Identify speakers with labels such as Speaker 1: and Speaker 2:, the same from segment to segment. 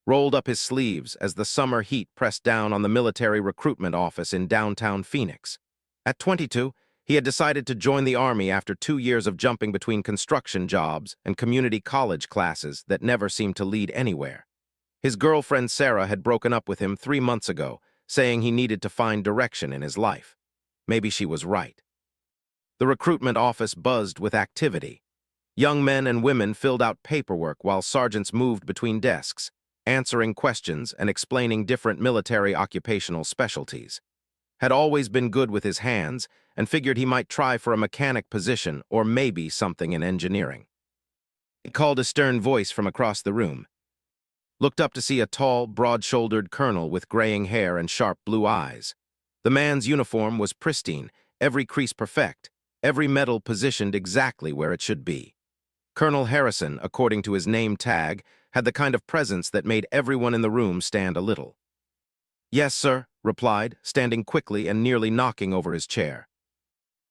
Speaker 1: rolled up his sleeves as the summer heat pressed down on the military recruitment office in downtown Phoenix. At 22, he had decided to join the Army after 2 years of jumping between construction jobs and community college classes that never seemed to lead anywhere. His girlfriend Sarah had broken up with him 3 months ago, saying he needed to find direction in his life. Maybe she was right. The recruitment office buzzed with activity. Young men and women filled out paperwork while sergeants moved between desks, answering questions and explaining different military occupational specialties. Had always been good with his hands and figured he might try for a mechanic position or maybe something in engineering. He called a stern voice from across the room. Looked up to see a tall, broad-shouldered colonel with graying hair and sharp blue eyes. The man's uniform was pristine, every crease perfect, every medal positioned exactly where it should be. Colonel Harrison, according to his name tag, had the kind of presence that made everyone in the room stand a little. "Yes, sir," replied, standing quickly and nearly knocking over his chair.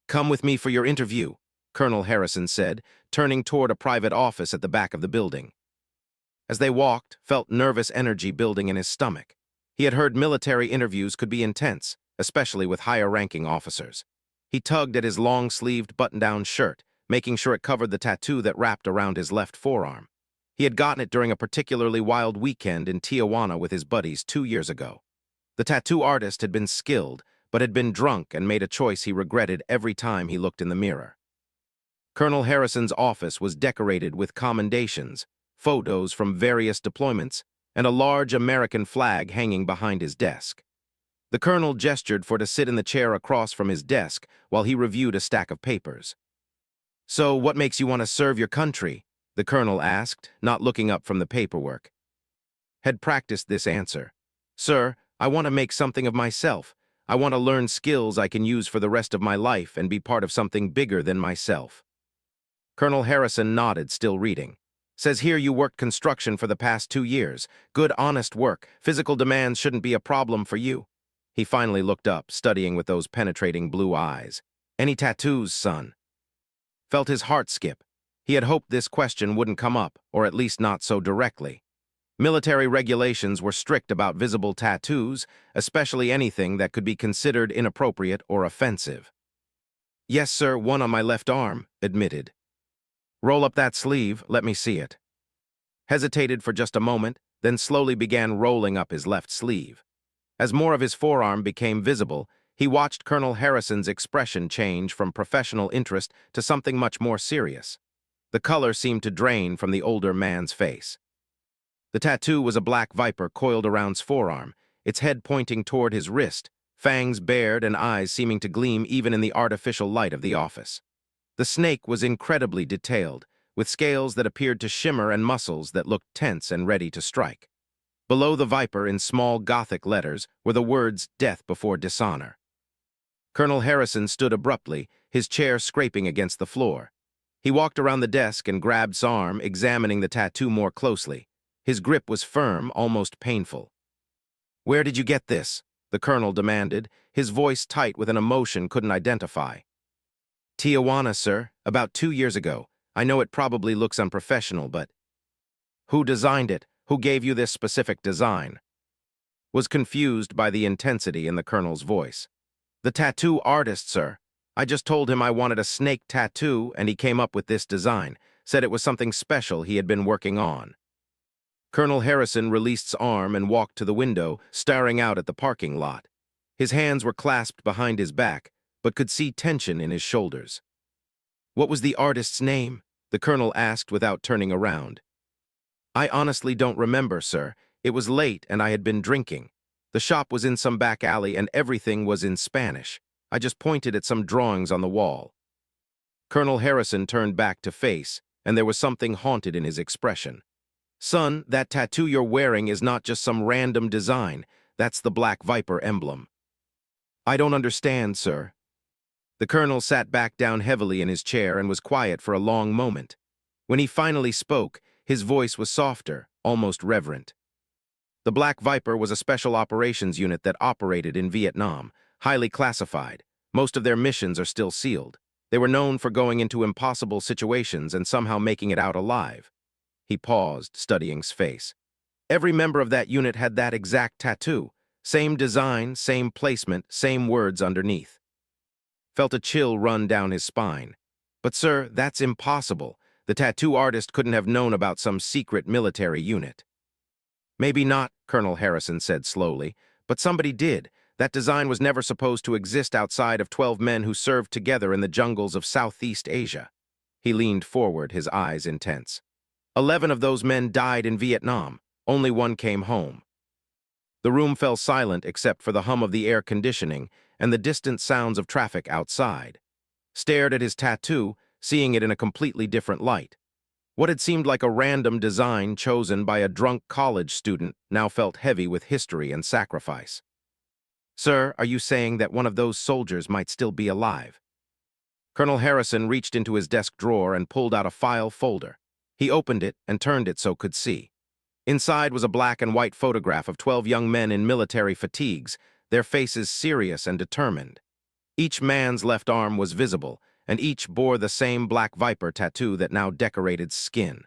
Speaker 1: "Come with me for your interview," Colonel Harrison said, turning toward a private office at the back of the building. As they walked, felt nervous energy building in his stomach. He had heard military interviews could be intense, especially with higher-ranking officers. He tugged at his long-sleeved button-down shirt, making sure it covered the tattoo that wrapped around his left forearm. He had gotten it during a particularly wild weekend in Tijuana with his buddies 2 years ago. The tattoo artist had been skilled, but had been drunk and made a choice he regretted every time he looked in the mirror. Colonel Harrison's office was decorated with commendations, photos from various deployments, and a large American flag hanging behind his desk. The colonel gestured for to sit in the chair across from his desk while he reviewed a stack of papers. "So, what makes you want to serve your country?" the colonel asked, not looking up from the paperwork. Had practiced this answer. "Sir, I want to make something of myself. I want to learn skills I can use for the rest of my life and be part of something bigger than myself." Colonel Harrison nodded, still reading. "Says here you worked construction for the past 2 years. Good, honest work. Physical demands shouldn't be a problem for you." He finally looked up, studying with those penetrating blue eyes. "Any tattoos, son?" Felt his heart skip. He had hoped this question wouldn't come up, or at least not so directly. Military regulations were strict about visible tattoos, especially anything that could be considered inappropriate or offensive. "Yes, sir, one on my left arm," admitted. "Roll up that sleeve, let me see it." Hesitated for just a moment, then slowly began rolling up his left sleeve. As more of his forearm became visible, he watched Colonel Harrison's expression change from professional interest to something much more serious. The color seemed to drain from the older man's face. The tattoo was a black viper coiled around his forearm, its head pointing toward his wrist, fangs bared and eyes seeming to gleam even in the artificial light of the office. The snake was incredibly detailed, with scales that appeared to shimmer and muscles that looked tense and ready to strike. Below the viper, in small Gothic letters, were the words "Death before dishonor." Colonel Harrison stood abruptly, his chair scraping against the floor. He walked around the desk and grabbed his arm, examining the tattoo more closely. His grip was firm, almost painful. "Where did you get this?" the colonel demanded, his voice tight with an emotion couldn't identify. "Tijuana, sir, about 2 years ago. I know it probably looks unprofessional, but—" "Who designed it? Who gave you this specific design?" Was confused by the intensity in the colonel's voice. "The tattoo artist, sir. I just told him I wanted a snake tattoo, and he came up with this design, said it was something special he had been working on." Colonel Harrison released his arm and walked to the window, staring out at the parking lot. His hands were clasped behind his back, but could see tension in his shoulders. "What was the artist's name?" the colonel asked without turning around. "I honestly don't remember, sir. It was late and I had been drinking. The shop was in some back alley and everything was in Spanish. I just pointed at some drawings on the wall." Colonel Harrison turned back to face, and there was something haunted in his expression. "Son, that tattoo you're wearing is not just some random design. That's the Black Viper emblem." "I don't understand, sir." The colonel sat back down heavily in his chair and was quiet for a long moment. When he finally spoke, his voice was softer, almost reverent. "The Black Viper was a special operations unit that operated in Vietnam, highly classified. Most of their missions are still sealed. They were known for going into impossible situations and somehow making it out alive." He paused, studying his face. Every member of that unit had that exact tattoo. Same design, same placement, same words underneath. Felt a chill run down his spine. But sir, that's impossible. The tattoo artist couldn't have known about some secret military unit. Maybe not, Colonel Harrison said slowly, but somebody did. That design was never supposed to exist outside of 12 men who served together in the jungles of Southeast Asia. He leaned forward, his eyes intense. 11 of those men died in Vietnam. Only one came home. The room fell silent except for the hum of the air conditioning and the distant sounds of traffic outside. Stared at his tattoo, seeing it in a completely different light. What had seemed like a random design chosen by a drunk college student now felt heavy with history and sacrifice. Sir, are you saying that one of those soldiers might still be alive? Colonel Harrison reached into his desk drawer and pulled out a file folder. He opened it and turned it so could see. Inside was a black and white photograph of 12 young men in military fatigues, their faces serious and determined. Each man's left arm was visible, and each bore the same black viper tattoo that now decorated skin.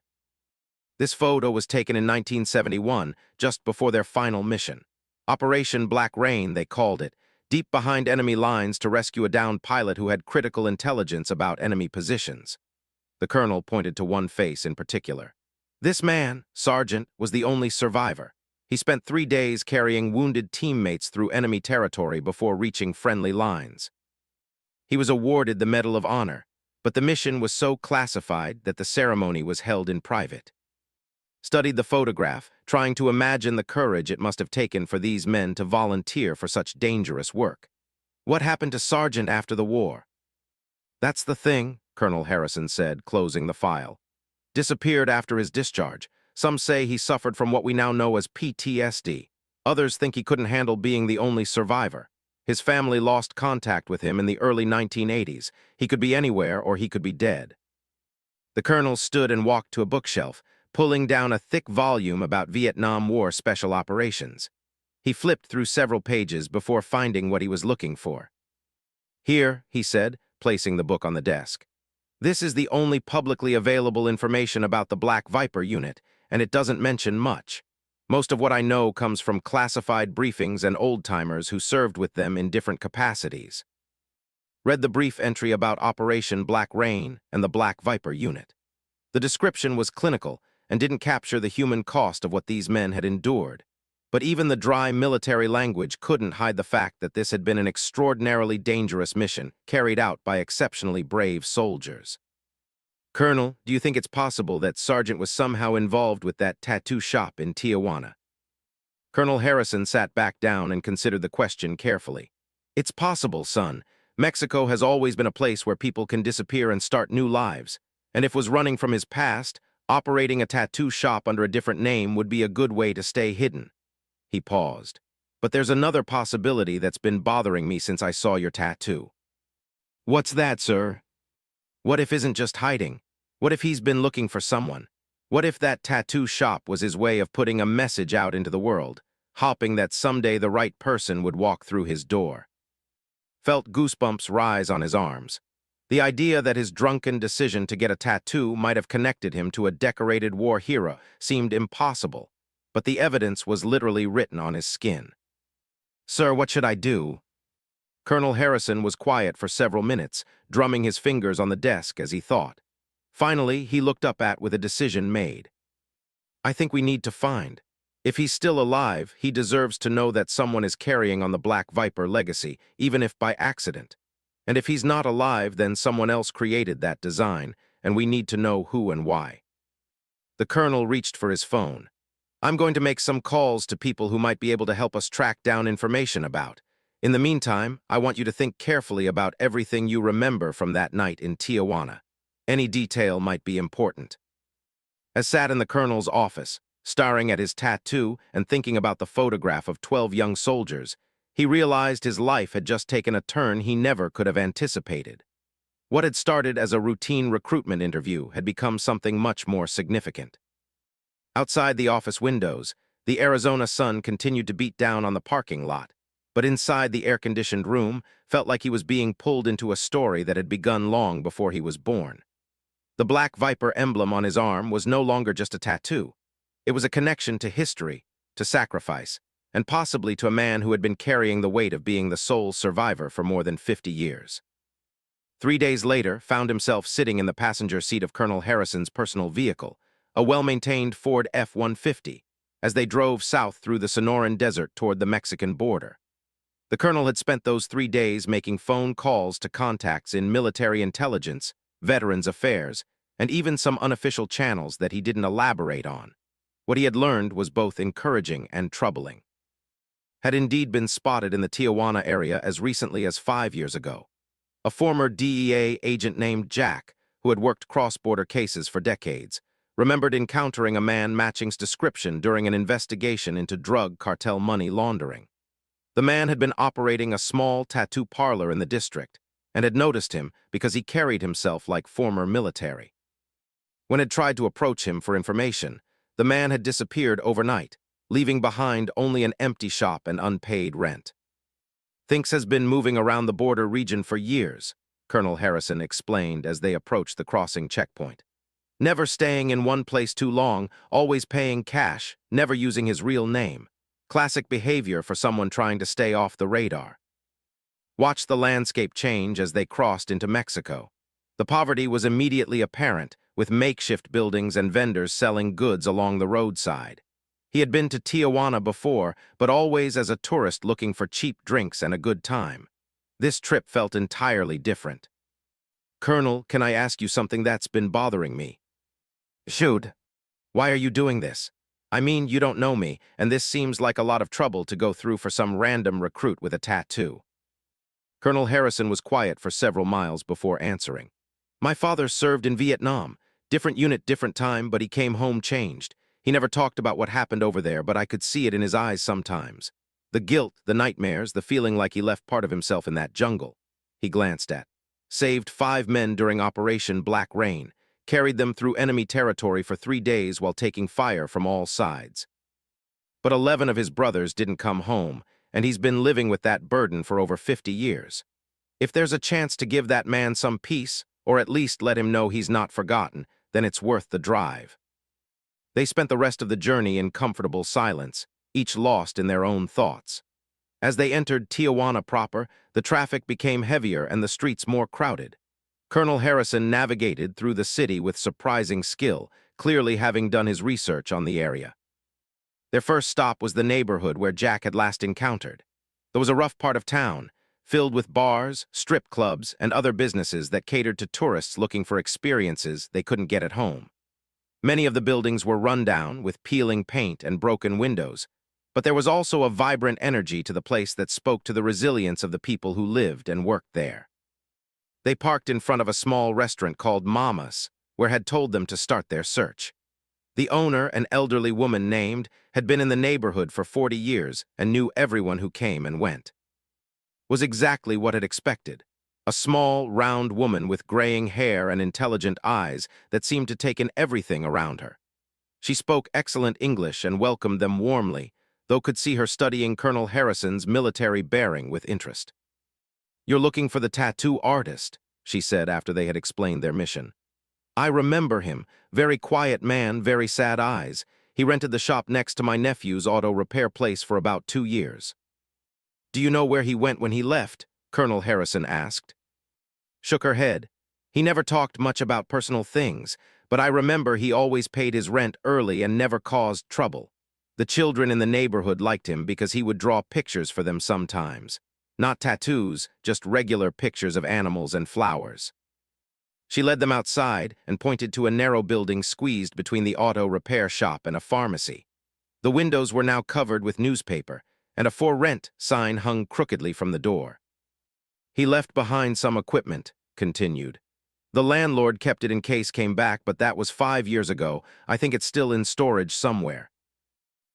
Speaker 1: This photo was taken in 1971, just before their final mission. Operation Black Rain, they called it, deep behind enemy lines to rescue a downed pilot who had critical intelligence about enemy positions. The colonel pointed to one face in particular. This man, Sergeant, was the only survivor. He spent 3 days carrying wounded teammates through enemy territory before reaching friendly lines. He was awarded the Medal of Honor, but the mission was so classified that the ceremony was held in private. Studied the photograph, trying to imagine the courage it must have taken for these men to volunteer for such dangerous work. What happened to Sergeant after the war? That's the thing, Colonel Harrison said, closing the file. Disappeared after his discharge. Some say he suffered from what we now know as PTSD. Others think he couldn't handle being the only survivor. His family lost contact with him in the early 1980s. He could be anywhere or he could be dead. The colonel stood and walked to a bookshelf, pulling down a thick volume about Vietnam War special operations. He flipped through several pages before finding what he was looking for. Here, he said, placing the book on the desk. This is the only publicly available information about the Black Viper unit, and it doesn't mention much. Most of what I know comes from classified briefings and old-timers who served with them in different capacities. Read the brief entry about Operation Black Rain and the Black Viper unit. The description was clinical and didn't capture the human cost of what these men had endured. But even the dry military language couldn't hide the fact that this had been an extraordinarily dangerous mission carried out by exceptionally brave soldiers. Colonel, do you think it's possible that Sergeant was somehow involved with that tattoo shop in Tijuana? Colonel Harrison sat back down and considered the question carefully. It's possible, son. Mexico has always been a place where people can disappear and start new lives. And if was running from his past, operating a tattoo shop under a different name would be a good way to stay hidden. He paused. But there's another possibility that's been bothering me since I saw your tattoo. What's that, sir? What if isn't just hiding? What if he's been looking for someone? What if that tattoo shop was his way of putting a message out into the world, hoping that someday the right person would walk through his door? Felt goosebumps rise on his arms. The idea that his drunken decision to get a tattoo might have connected him to a decorated war hero seemed impossible, but the evidence was literally written on his skin. Sir, what should I do? Colonel Harrison was quiet for several minutes, drumming his fingers on the desk as he thought. Finally, he looked up with a decision made. I think we need to find. If he's still alive, he deserves to know that someone is carrying on the Black Viper legacy, even if by accident. And if he's not alive, then someone else created that design, and we need to know who and why. The colonel reached for his phone. I'm going to make some calls to people who might be able to help us track down information about. In the meantime, I want you to think carefully about everything you remember from that night in Tijuana. Any detail might be important. As sat in the colonel's office, staring at his tattoo and thinking about the photograph of 12 young soldiers, he realized his life had just taken a turn he never could have anticipated. What had started as a routine recruitment interview had become something much more significant. Outside the office windows, the Arizona sun continued to beat down on the parking lot, but inside the air-conditioned room felt like he was being pulled into a story that had begun long before he was born. The Black Viper emblem on his arm was no longer just a tattoo. It was a connection to history, to sacrifice, and possibly to a man who had been carrying the weight of being the sole survivor for more than 50 years. 3 days later, found himself sitting in the passenger seat of Colonel Harrison's personal vehicle, a well-maintained Ford F-150, as they drove south through the Sonoran Desert toward the Mexican border. The colonel had spent those 3 days making phone calls to contacts in military intelligence, veterans affairs, and even some unofficial channels that he didn't elaborate on. What he had learned was both encouraging and troubling. Had indeed been spotted in the Tijuana area as recently as 5 years ago. A former DEA agent named Jack, who had worked cross-border cases for decades, remembered encountering a man matching's description during an investigation into drug cartel money laundering. The man had been operating a small tattoo parlor in the district and had noticed him because he carried himself like former military. When had tried to approach him for information, the man had disappeared overnight, leaving behind only an empty shop and unpaid rent. Thinks has been moving around the border region for years, Colonel Harrison explained as they approached the crossing checkpoint. Never staying in one place too long, always paying cash, never using his real name. Classic behavior for someone trying to stay off the radar. Watched the landscape change as they crossed into Mexico. The poverty was immediately apparent, with makeshift buildings and vendors selling goods along the roadside. He had been to Tijuana before, but always as a tourist looking for cheap drinks and a good time. This trip felt entirely different. "Colonel, can I ask you something that's been bothering me?" "Shoot. Why are you doing this? I mean, you don't know me, and this seems like a lot of trouble to go through for some random recruit with a tattoo." Colonel Harrison was quiet for several miles before answering. "My father served in Vietnam. Different unit, different time, but he came home changed. He never talked about what happened over there, but I could see it in his eyes sometimes. The guilt, the nightmares, the feeling like he left part of himself in that jungle." He glanced at. "Saved 5 men during Operation Black Rain. Carried them through enemy territory for 3 days while taking fire from all sides. But 11 of his brothers didn't come home, and he's been living with that burden for over 50 years. If there's a chance to give that man some peace, or at least let him know he's not forgotten, then it's worth the drive." They spent the rest of the journey in comfortable silence, each lost in their own thoughts. As they entered Tijuana proper, the traffic became heavier and the streets more crowded. Colonel Harrison navigated through the city with surprising skill, clearly having done his research on the area. Their first stop was the neighborhood where Jack had last encountered. There was a rough part of town, filled with bars, strip clubs, and other businesses that catered to tourists looking for experiences they couldn't get at home. Many of the buildings were run down, with peeling paint and broken windows, but there was also a vibrant energy to the place that spoke to the resilience of the people who lived and worked there. They parked in front of a small restaurant called Mama's, where had told them to start their search. The owner, an elderly woman named, had been in the neighborhood for 40 years and knew everyone who came and went. Was exactly what had expected. A small, round woman with graying hair and intelligent eyes that seemed to take in everything around her. She spoke excellent English and welcomed them warmly, though could see her studying Colonel Harrison's military bearing with interest. "You're looking for the tattoo artist," she said after they had explained their mission. "I remember him. Very quiet man, very sad eyes. He rented the shop next to my nephew's auto repair place for about 2 years." "Do you know where he went when he left?" Colonel Harrison asked. Shook her head. "He never talked much about personal things, but I remember he always paid his rent early and never caused trouble. The children in the neighborhood liked him because he would draw pictures for them sometimes. Not tattoos, just regular pictures of animals and flowers." She led them outside and pointed to a narrow building squeezed between the auto repair shop and a pharmacy. The windows were now covered with newspaper, and a "For Rent" sign hung crookedly from the door. "He left behind some equipment," continued. "The landlord kept it in case came back, but that was 5 years ago. I think it's still in storage somewhere."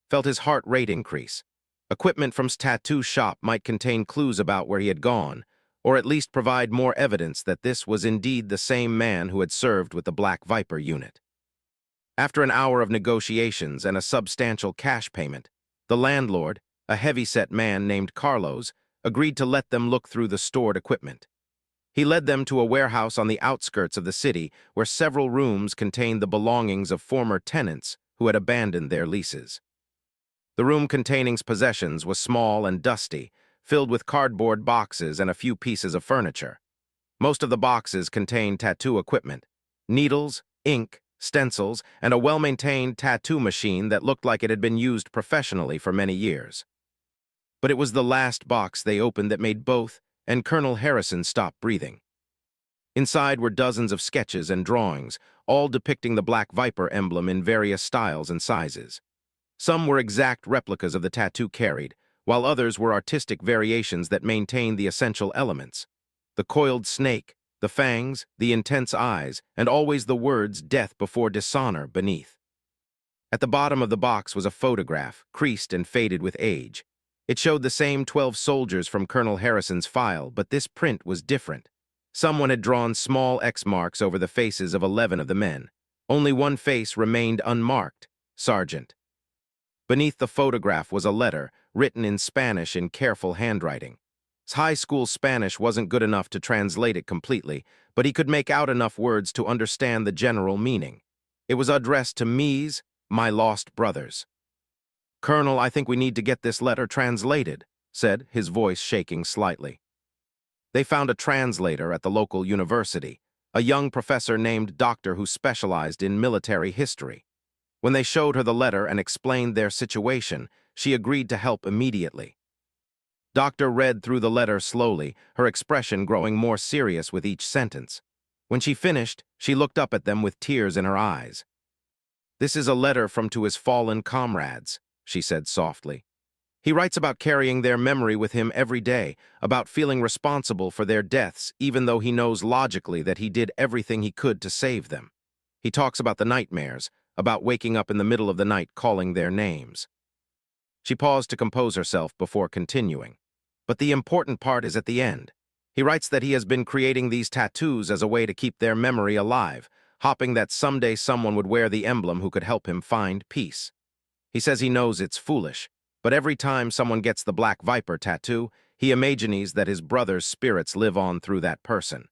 Speaker 1: Felt his heart rate increase. Equipment from his tattoo shop might contain clues about where he had gone, or at least provide more evidence that this was indeed the same man who had served with the Black Viper unit. After an hour of negotiations and a substantial cash payment, the landlord, a heavy-set man named Carlos, agreed to let them look through the stored equipment. He led them to a warehouse on the outskirts of the city where several rooms contained the belongings of former tenants who had abandoned their leases. The room containing possessions was small and dusty, filled with cardboard boxes and a few pieces of furniture. Most of the boxes contained tattoo equipment: needles, ink, stencils, and a well-maintained tattoo machine that looked like it had been used professionally for many years. But it was the last box they opened that made both and Colonel Harrison stop breathing. Inside were dozens of sketches and drawings, all depicting the Black Viper emblem in various styles and sizes. Some were exact replicas of the tattoo carried, while others were artistic variations that maintained the essential elements: the coiled snake, the fangs, the intense eyes, and always the words "death before dishonor" beneath. At the bottom of the box was a photograph, creased and faded with age. It showed the same 12 soldiers from Colonel Harrison's file, but this print was different. Someone had drawn small X marks over the faces of 11 of the men. Only one face remained unmarked: Sergeant. Beneath the photograph was a letter, written in Spanish in careful handwriting. His high school Spanish wasn't good enough to translate it completely, but he could make out enough words to understand the general meaning. It was addressed to me's, my lost brothers. "Colonel, I think we need to get this letter translated," said, his voice shaking slightly. They found a translator at the local university, a young professor named Doctor who specialized in military history. When they showed her the letter and explained their situation, she agreed to help immediately. Doctor read through the letter slowly, her expression growing more serious with each sentence. When she finished, she looked up at them with tears in her eyes. "This is a letter from to his fallen comrades," she said softly. "He writes about carrying their memory with him every day, about feeling responsible for their deaths even though he knows logically that he did everything he could to save them. He talks about the nightmares, about waking up in the middle of the night calling their names." She paused to compose herself before continuing. "But the important part is at the end. He writes that he has been creating these tattoos as a way to keep their memory alive, hoping that someday someone would wear the emblem who could help him find peace. He says he knows it's foolish, but every time someone gets the Black Viper tattoo, he imagines that his brother's spirits live on through that person."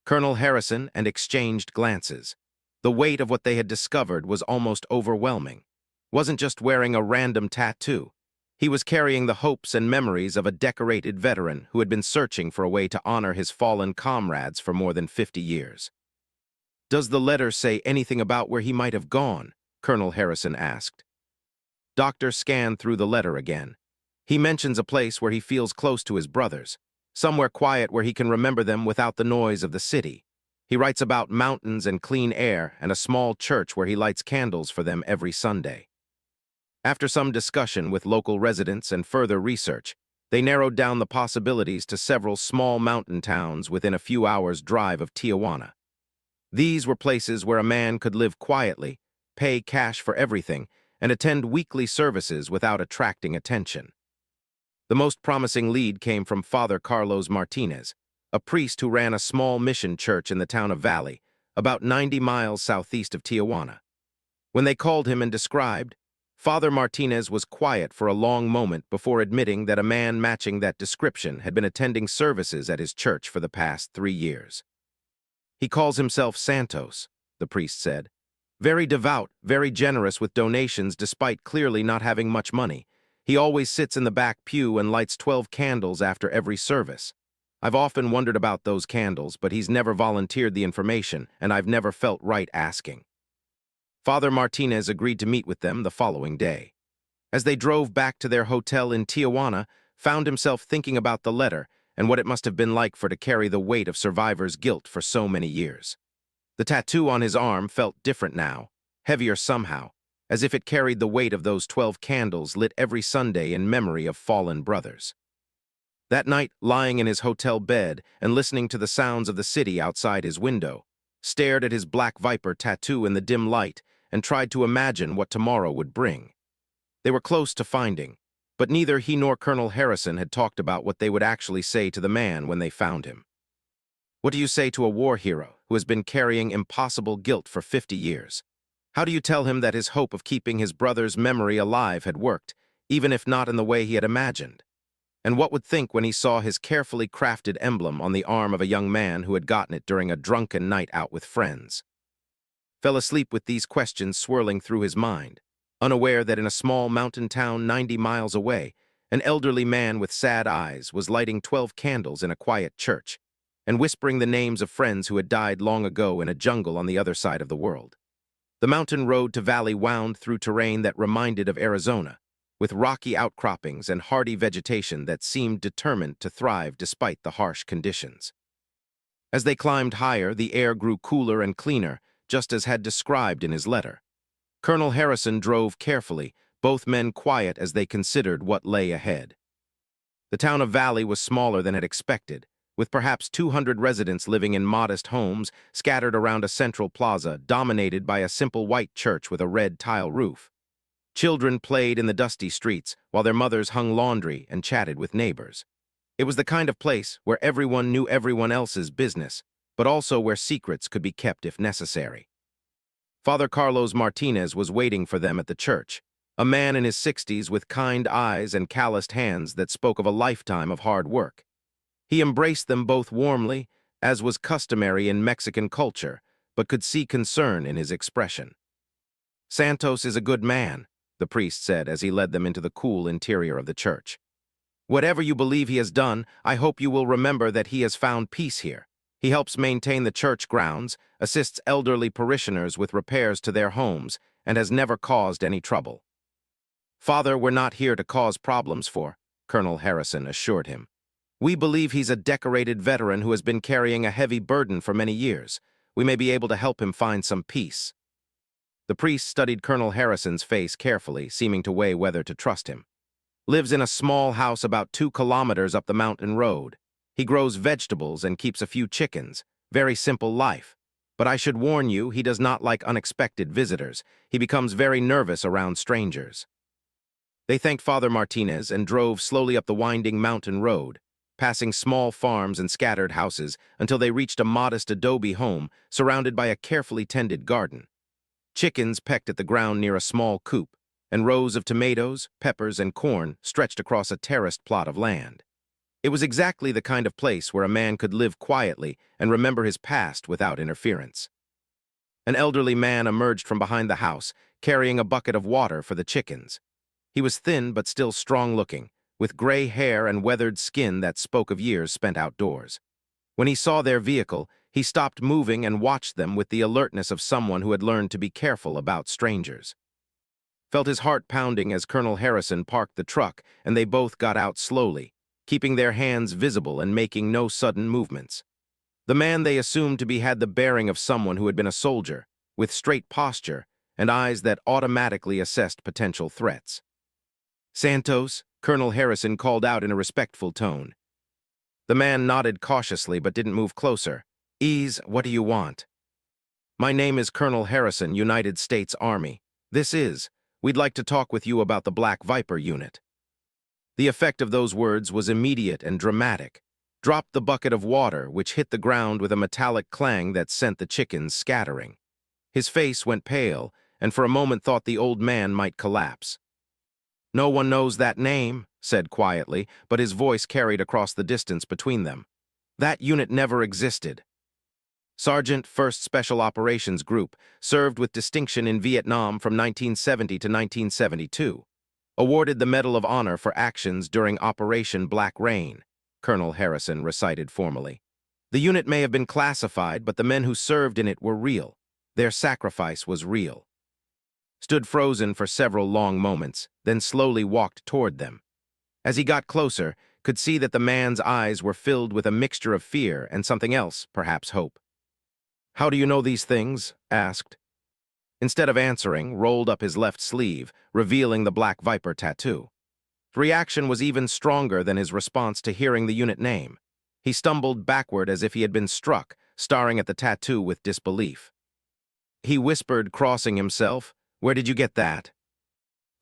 Speaker 1: Colonel Harrison and exchanged glances. The weight of what they had discovered was almost overwhelming. Wasn't just wearing a random tattoo. He was carrying the hopes and memories of a decorated veteran who had been searching for a way to honor his fallen comrades for more than 50 years. "Does the letter say anything about where he might have gone?" Colonel Harrison asked. Doctor scanned through the letter again. "He mentions a place where he feels close to his brothers, somewhere quiet where he can remember them without the noise of the city. He writes about mountains and clean air and a small church where he lights candles for them every Sunday." After some discussion with local residents and further research, they narrowed down the possibilities to several small mountain towns within a few hours' drive of Tijuana. These were places where a man could live quietly, pay cash for everything, and attend weekly services without attracting attention. The most promising lead came from Father Carlos Martinez, a priest who ran a small mission church in the town of Valley, about 90 miles southeast of Tijuana. When they called him and described, Father Martinez was quiet for a long moment before admitting that a man matching that description had been attending services at his church for the past 3 years. "He calls himself Santos," the priest said. "Very devout, very generous with donations despite clearly not having much money. He always sits in the back pew and lights 12 candles after every service. I've often wondered about those candles, but he's never volunteered the information, and I've never felt right asking." Father Martinez agreed to meet with them the following day. As they drove back to their hotel in Tijuana, found himself thinking about the letter and what it must have been like for to carry the weight of survivor's guilt for so many years. The tattoo on his arm felt different now, heavier somehow, as if it carried the weight of those 12 candles lit every Sunday in memory of fallen brothers. That night, lying in his hotel bed and listening to the sounds of the city outside his window, stared at his Black Viper tattoo in the dim light and tried to imagine what tomorrow would bring. They were close to finding, but neither he nor Colonel Harrison had talked about what they would actually say to the man when they found him. What do you say to a war hero who has been carrying impossible guilt for 50 years? How do you tell him that his hope of keeping his brother's memory alive had worked, even if not in the way he had imagined? And what would think when he saw his carefully crafted emblem on the arm of a young man who had gotten it during a drunken night out with friends? fell asleep with these questions swirling through his mind, unaware that in a small mountain town 90 miles away, an elderly man with sad eyes was lighting 12 candles in a quiet church and whispering the names of friends who had died long ago in a jungle on the other side of the world. The mountain road to valley wound through terrain that reminded of Arizona, with rocky outcroppings and hardy vegetation that seemed determined to thrive despite the harsh conditions. As they climbed higher, the air grew cooler and cleaner, just as had described in his letter. Colonel Harrison drove carefully, both men quiet as they considered what lay ahead. The town of Valley was smaller than had expected, with perhaps 200 residents living in modest homes scattered around a central plaza dominated by a simple white church with a red tile roof. Children played in the dusty streets, while their mothers hung laundry and chatted with neighbors. It was the kind of place where everyone knew everyone else's business, but also where secrets could be kept if necessary. Father Carlos Martinez was waiting for them at the church, a man in his 60s with kind eyes and calloused hands that spoke of a lifetime of hard work. He embraced them both warmly, as was customary in Mexican culture, but could see concern in his expression. "Santos is a good man," the priest said as he led them into the cool interior of the church. "Whatever you believe he has done, I hope you will remember that he has found peace here. He helps maintain the church grounds, assists elderly parishioners with repairs to their homes, and has never caused any trouble." "Father, we're not here to cause problems for," Colonel Harrison assured him. "We believe he's a decorated veteran who has been carrying a heavy burden for many years. We may be able to help him find some peace." The priest studied Colonel Harrison's face carefully, seeming to weigh whether to trust him. "Lives in a small house about 2 kilometers up the mountain road. He grows vegetables and keeps a few chickens. Very simple life. But I should warn you, he does not like unexpected visitors. He becomes very nervous around strangers." They thanked Father Martinez and drove slowly up the winding mountain road, passing small farms and scattered houses until they reached a modest adobe home surrounded by a carefully tended garden. Chickens pecked at the ground near a small coop, and rows of tomatoes, peppers, and corn stretched across a terraced plot of land. It was exactly the kind of place where a man could live quietly and remember his past without interference. An elderly man emerged from behind the house, carrying a bucket of water for the chickens. He was thin but still strong-looking, with gray hair and weathered skin that spoke of years spent outdoors. When he saw their vehicle, he stopped moving and watched them with the alertness of someone who had learned to be careful about strangers. Felt his heart pounding as Colonel Harrison parked the truck, and they both got out slowly, keeping their hands visible and making no sudden movements. The man they assumed to be had the bearing of someone who had been a soldier, with straight posture and eyes that automatically assessed potential threats. "Santos," Colonel Harrison called out in a respectful tone. The man nodded cautiously but didn't move closer. "Ease, what do you want?" "My name is Colonel Harrison, United States Army. We'd like to talk with you about the Black Viper unit." The effect of those words was immediate and dramatic. Drop the bucket of water, which hit the ground with a metallic clang that sent the chickens scattering. His face went pale, and for a moment thought the old man might collapse. "No one knows that name," said quietly, but his voice carried across the distance between them. "That unit never existed. Sergeant, 1st Special Operations Group, served with distinction in Vietnam from 1970 to 1972. Awarded the Medal of Honor for actions during Operation Black Rain," Colonel Harrison recited formally. "The unit may have been classified, but the men who served in it were real. Their sacrifice was real." Stood frozen for several long moments, then slowly walked toward them. As he got closer, could see that the man's eyes were filled with a mixture of fear and something else, perhaps hope. "How do you know these things?" asked. Instead of answering, rolled up his left sleeve, revealing the Black Viper tattoo. The reaction was even stronger than his response to hearing the unit name. He stumbled backward as if he had been struck, staring at the tattoo with disbelief. He whispered, crossing himself, "Where did you get that?"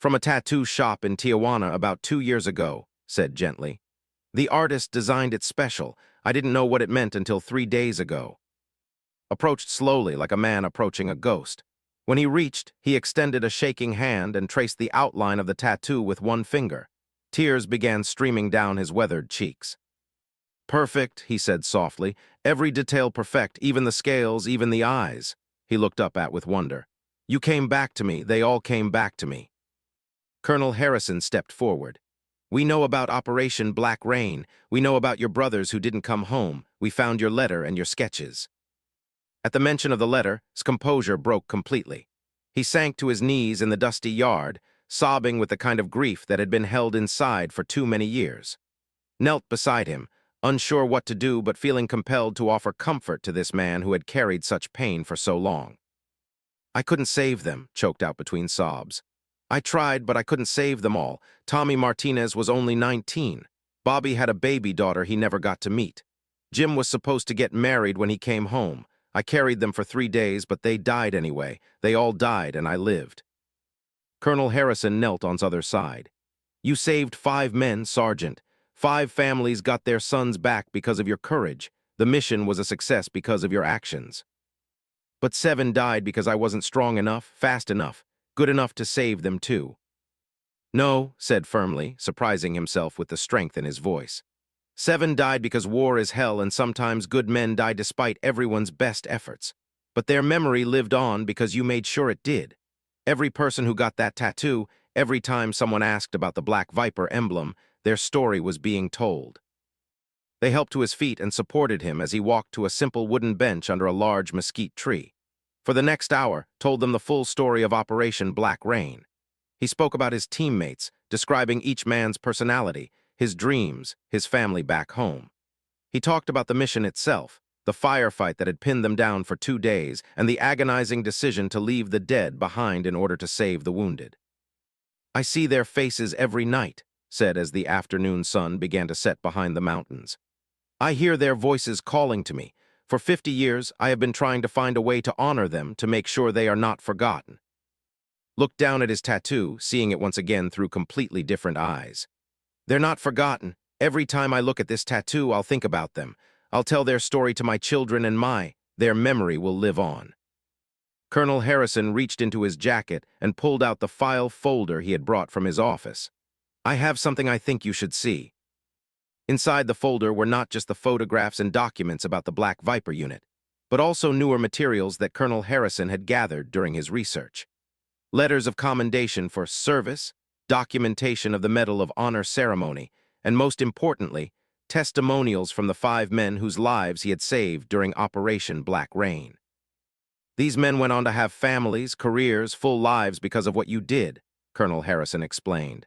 Speaker 1: "From a tattoo shop in Tijuana about 2 years ago," said gently. "The artist designed it special. I didn't know what it meant until 3 days ago." Approached slowly like a man approaching a ghost. When he reached, he extended a shaking hand and traced the outline of the tattoo with one finger. Tears began streaming down his weathered cheeks. "Perfect," he said softly. "Every detail perfect, even the scales, even the eyes." he looked up at with wonder. You came back to me, they all came back to me. Colonel Harrison stepped forward. We know about Operation Black Rain. We know about your brothers who didn't come home. We found your letter and your sketches. At the mention of the letter, his composure broke completely. He sank to his knees in the dusty yard, sobbing with the kind of grief that had been held inside for too many years. Knelt beside him, unsure what to do but feeling compelled to offer comfort to this man who had carried such pain for so long. I couldn't save them, choked out between sobs. I tried, but I couldn't save them all. Tommy Martinez was only 19. Bobby had a baby daughter he never got to meet. Jim was supposed to get married when he came home. I carried them for 3 days, but they died anyway. They all died, and I lived. Colonel Harrison knelt on the other side. You saved 5 men, Sergeant. 5 families got their sons back because of your courage. The mission was a success because of your actions. But 7 died because I wasn't strong enough, fast enough, good enough to save them too. No, said firmly, surprising himself with the strength in his voice. 7 died because war is hell and sometimes good men die despite everyone's best efforts. But their memory lived on because you made sure it did. Every person who got that tattoo, every time someone asked about the Black Viper emblem, their story was being told. They helped to his feet and supported him as he walked to a simple wooden bench under a large mesquite tree. For the next hour, told them the full story of Operation Black Rain. He spoke about his teammates, describing each man's personality, his dreams, his family back home. He talked about the mission itself, the firefight that had pinned them down for 2 days, and the agonizing decision to leave the dead behind in order to save the wounded. I see their faces every night, said as the afternoon sun began to set behind the mountains. I hear their voices calling to me. For 50 years, I have been trying to find a way to honor them, to make sure they are not forgotten. Looked down at his tattoo, seeing it once again through completely different eyes. They're not forgotten. Every time I look at this tattoo, I'll think about them. I'll tell their story to my children and their memory will live on. Colonel Harrison reached into his jacket and pulled out the file folder he had brought from his office. I have something I think you should see. Inside the folder were not just the photographs and documents about the Black Viper unit, but also newer materials that Colonel Harrison had gathered during his research. Letters of commendation for service, documentation of the Medal of Honor ceremony, and most importantly, testimonials from the 5 men whose lives he had saved during Operation Black Rain. These men went on to have families, careers, full lives because of what you did, Colonel Harrison explained.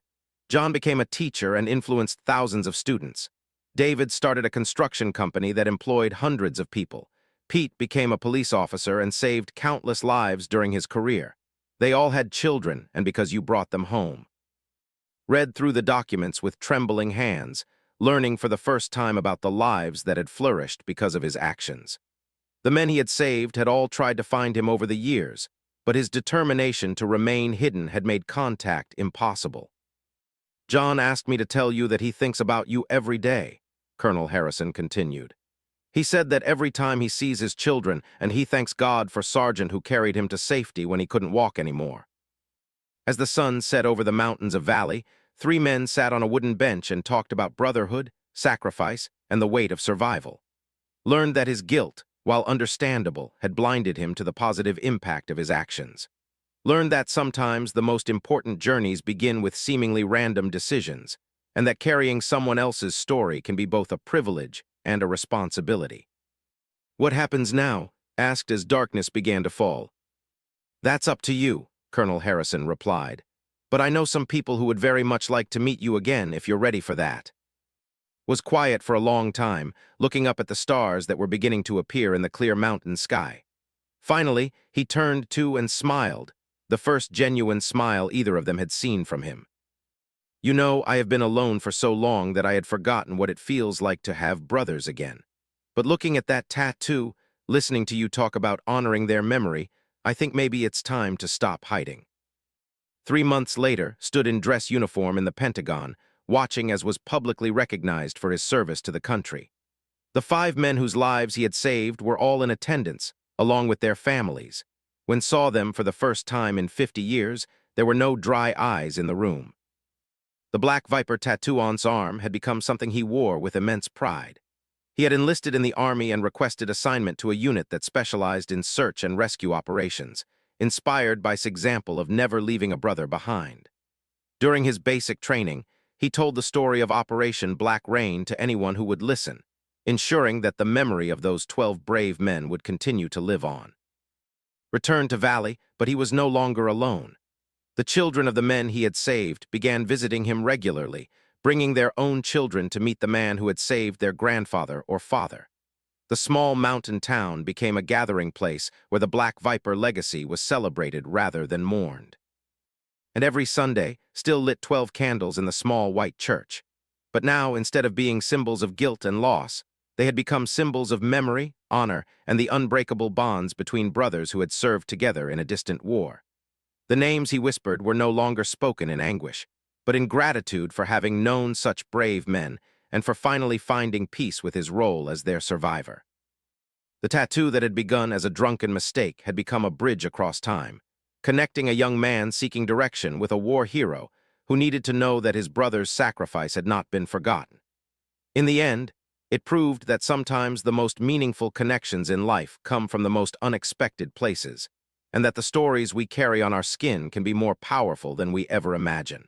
Speaker 1: John became a teacher and influenced thousands of students. David started a construction company that employed hundreds of people. Pete became a police officer and saved countless lives during his career. They all had children, and because you brought them home. Read through the documents with trembling hands, learning for the first time about the lives that had flourished because of his actions. The men he had saved had all tried to find him over the years, but his determination to remain hidden had made contact impossible. John asked me to tell you that he thinks about you every day, Colonel Harrison continued. He said that every time he sees his children, and he thanks God for Sergeant who carried him to safety when he couldn't walk anymore. As the sun set over the mountains of Valley, 3 men sat on a wooden bench and talked about brotherhood, sacrifice, and the weight of survival. Learned that his guilt, while understandable, had blinded him to the positive impact of his actions. Learned that sometimes the most important journeys begin with seemingly random decisions, and that carrying someone else's story can be both a privilege and a responsibility. What happens now? Asked as darkness began to fall. That's up to you, Colonel Harrison replied. But I know some people who would very much like to meet you again if you're ready for that. Was quiet for a long time, looking up at the stars that were beginning to appear in the clear mountain sky. Finally, he turned to and smiled, the first genuine smile either of them had seen from him. You know, I have been alone for so long that I had forgotten what it feels like to have brothers again. But looking at that tattoo, listening to you talk about honoring their memory, I think maybe it's time to stop hiding. 3 months later, stood in dress uniform in the Pentagon, watching as was publicly recognized for his service to the country. The 5 men whose lives he had saved were all in attendance, along with their families. When saw them for the first time in 50 years, there were no dry eyes in the room. The Black Viper tattoo on his arm had become something he wore with immense pride. He had enlisted in the army and requested assignment to a unit that specialized in search and rescue operations, inspired by his example of never leaving a brother behind. During his basic training, he told the story of Operation Black Rain to anyone who would listen, ensuring that the memory of those 12 brave men would continue to live on. Returned to Valley, but he was no longer alone. The children of the men he had saved began visiting him regularly, bringing their own children to meet the man who had saved their grandfather or father. The small mountain town became a gathering place where the Black Viper legacy was celebrated rather than mourned. And every Sunday still lit 12 candles in the small white church. But now, instead of being symbols of guilt and loss, they had become symbols of memory, honor, and the unbreakable bonds between brothers who had served together in a distant war. The names he whispered were no longer spoken in anguish, but in gratitude for having known such brave men and for finally finding peace with his role as their survivor. The tattoo that had begun as a drunken mistake had become a bridge across time, connecting a young man seeking direction with a war hero who needed to know that his brother's sacrifice had not been forgotten. In the end, it proved that sometimes the most meaningful connections in life come from the most unexpected places, and that the stories we carry on our skin can be more powerful than we ever imagine.